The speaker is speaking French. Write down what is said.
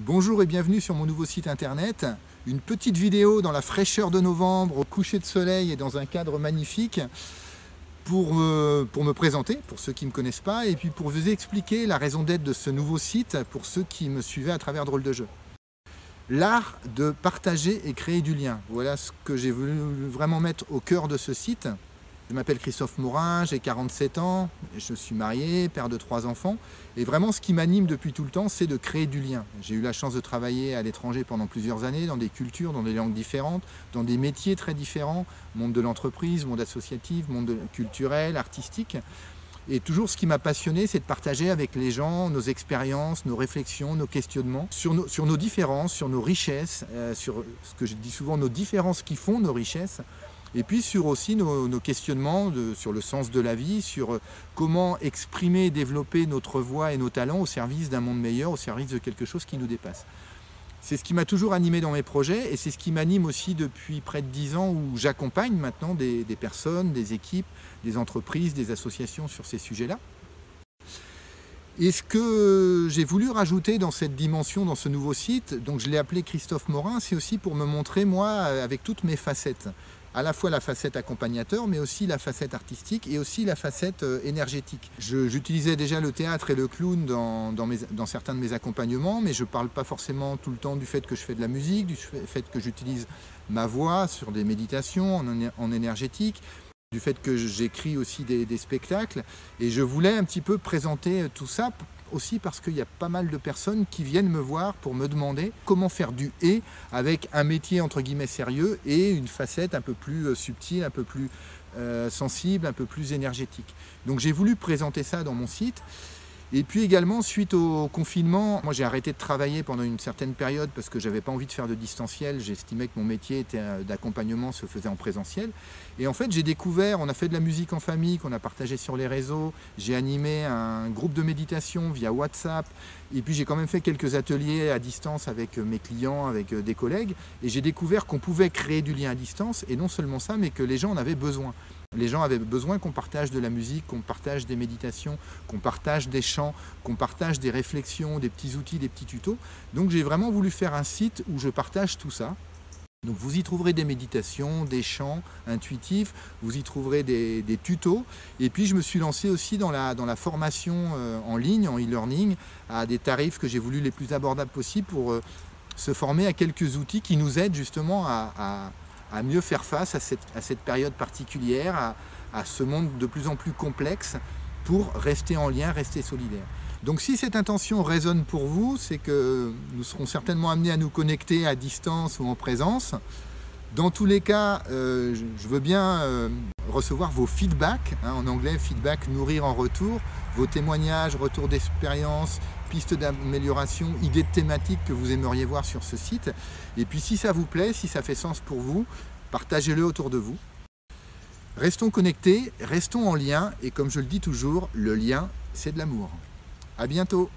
Bonjour et bienvenue sur mon nouveau site internet. Une petite vidéo dans la fraîcheur de novembre, au coucher de soleil et dans un cadre magnifique pour me présenter, pour ceux qui ne me connaissent pas, et puis pour vous expliquer la raison d'être de ce nouveau site pour ceux qui me suivaient à travers Drôle de Jeu. L'art de partager et créer du lien. Voilà ce que j'ai voulu vraiment mettre au cœur de ce site. Je m'appelle Christophe Morin, j'ai 47 ans, je suis marié, père de 3 enfants. Et vraiment, ce qui m'anime depuis tout le temps, c'est de créer du lien. J'ai eu la chance de travailler à l'étranger pendant plusieurs années, dans des cultures, dans des langues différentes, dans des métiers très différents, monde de l'entreprise, monde associatif, monde culturel, artistique. Et toujours, ce qui m'a passionné, c'est de partager avec les gens nos expériences, nos réflexions, nos questionnements, sur nos différences, sur nos richesses, sur ce que je dis souvent, nos différences qui font nos richesses. Et puis sur aussi nos questionnements sur le sens de la vie, sur comment exprimer et développer notre voix et nos talents au service d'un monde meilleur, au service de quelque chose qui nous dépasse. C'est ce qui m'a toujours animé dans mes projets et c'est ce qui m'anime aussi depuis près de 10 ans où j'accompagne maintenant des personnes, des équipes, des entreprises, des associations sur ces sujets-là. Et ce que j'ai voulu rajouter dans cette dimension, dans ce nouveau site, donc je l'ai appelé Christophe Morin, c'est aussi pour me montrer moi avec toutes mes facettes. À la fois la facette accompagnateur, mais aussi la facette artistique et aussi la facette énergétique. J'utilisais déjà le théâtre et le clown dans certains de mes accompagnements, mais je ne parle pas forcément tout le temps du fait que je fais de la musique, du fait que j'utilise ma voix sur des méditations en énergétique, du fait que j'écris aussi des spectacles. Et je voulais un petit peu présenter tout ça, aussi parce qu'il y a pas mal de personnes qui viennent me voir pour me demander comment faire du « et » avec un métier entre guillemets sérieux et une facette un peu plus subtile, un peu plus sensible, un peu plus énergétique. Donc j'ai voulu présenter ça dans mon site. Et puis également, suite au confinement, moi j'ai arrêté de travailler pendant une certaine période parce que j'avais pas envie de faire de distanciel. J'estimais que mon métier d'accompagnement se faisait en présentiel. Et en fait, j'ai découvert, on a fait de la musique en famille qu'on a partagé sur les réseaux. J'ai animé un groupe de méditation via WhatsApp. Et puis j'ai quand même fait quelques ateliers à distance avec mes clients, avec des collègues. Et j'ai découvert qu'on pouvait créer du lien à distance. Et non seulement ça, mais que les gens en avaient besoin. Les gens avaient besoin qu'on partage de la musique, qu'on partage des méditations, qu'on partage des chants, qu'on partage des réflexions, des petits outils, des petits tutos. Donc j'ai vraiment voulu faire un site où je partage tout ça. Donc vous y trouverez des méditations, des chants intuitifs, vous y trouverez des tutos. Et puis je me suis lancé aussi dans la formation en ligne, en e-learning, à des tarifs que j'ai voulu les plus abordables possibles pour se former à quelques outils qui nous aident justement à mieux faire face à cette période particulière, à ce monde de plus en plus complexe pour rester en lien, rester solidaire. Donc si cette intention résonne pour vous, c'est que nous serons certainement amenés à nous connecter à distance ou en présence. Dans tous les cas, je veux bien recevoir vos feedbacks, en anglais feedback, nourrir en retour, vos témoignages, retours d'expérience, pistes d'amélioration, idées de thématiques que vous aimeriez voir sur ce site. Et puis si ça vous plaît, si ça fait sens pour vous, partagez-le autour de vous. Restons connectés, restons en lien et comme je le dis toujours, le lien, c'est de l'amour. À bientôt.